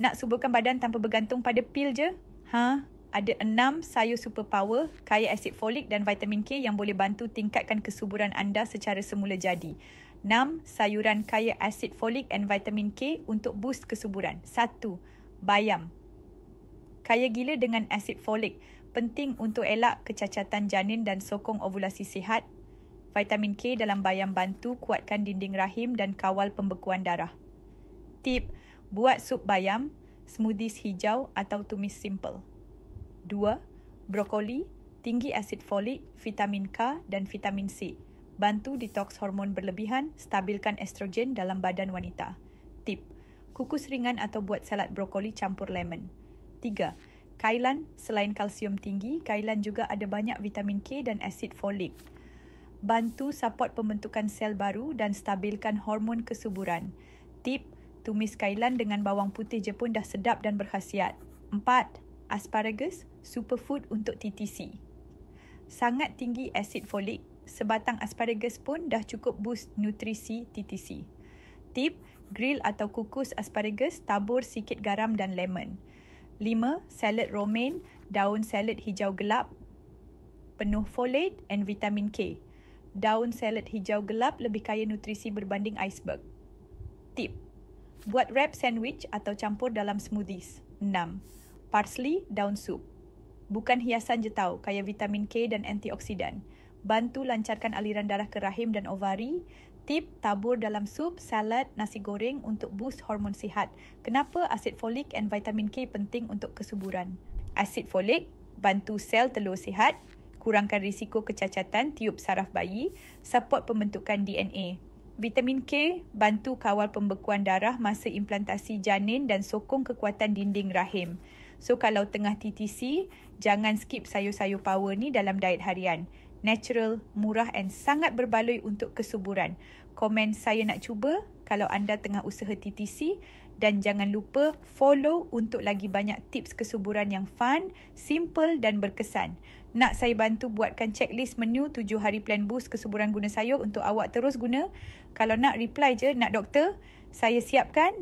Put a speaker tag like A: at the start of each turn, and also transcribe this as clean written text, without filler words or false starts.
A: Nak suburkan badan tanpa bergantung pada pil je? Ada 6 sayur superpower kaya asid folik dan vitamin K yang boleh bantu tingkatkan kesuburan anda secara semula jadi. 6 sayuran kaya asid folik dan vitamin K untuk boost kesuburan. 1. Bayam. Kaya gila dengan asid folik. Penting untuk elak kecacatan janin dan sokong ovulasi sihat. Vitamin K dalam bayam bantu kuatkan dinding rahim dan kawal pembekuan darah. Tip, buat sup bayam, smoothies hijau atau tumis simple. 2. Brokoli, tinggi asid folik, vitamin K dan vitamin C. Bantu detoks hormon berlebihan, stabilkan estrogen dalam badan wanita. Tip, kukus ringan atau buat salad brokoli campur lemon. 3. Kailan, selain kalsium tinggi, kailan juga ada banyak vitamin K dan asid folik. Bantu support pembentukan sel baru dan stabilkan hormon kesuburan. Tip, tumis kailan dengan bawang putih je pun dah sedap dan berkhasiat. 4. Asparagus, superfood untuk TTC. Sangat tinggi asid folik, sebatang asparagus pun dah cukup boost nutrisi TTC. Tip, grill atau kukus asparagus, tabur sikit garam dan lemon. 5. Salad romaine, daun salad hijau gelap, penuh folate dan vitamin K. Daun salad hijau gelap lebih kaya nutrisi berbanding iceberg. Tip, buat wrap sandwich atau campur dalam smoothies. 6. Parsley, daun sup. Bukan hiasan je tau, kaya vitamin K dan antioksidan. Bantu lancarkan aliran darah ke rahim dan ovari. Tip, tabur dalam sup, salad, nasi goreng untuk boost hormon sihat. Kenapa asid folik dan vitamin K penting untuk kesuburan? Asid folik bantu sel telur sihat, kurangkan risiko kecacatan tiup saraf bayi, support pembentukan DNA. Vitamin K bantu kawal pembekuan darah masa implantasi janin dan sokong kekuatan dinding rahim. So kalau tengah TTC, jangan skip sayur-sayur power ni dalam diet harian. Natural, murah dan sangat berbaloi untuk kesuburan. Komen saya nak cuba kalau anda tengah usaha TTC dan jangan lupa follow untuk lagi banyak tips kesuburan yang fun, simple dan berkesan. Nak saya bantu buatkan checklist menu 7 hari plan boost kesuburan guna sayur untuk awak terus guna? Kalau nak reply je, nak doktor, saya siapkan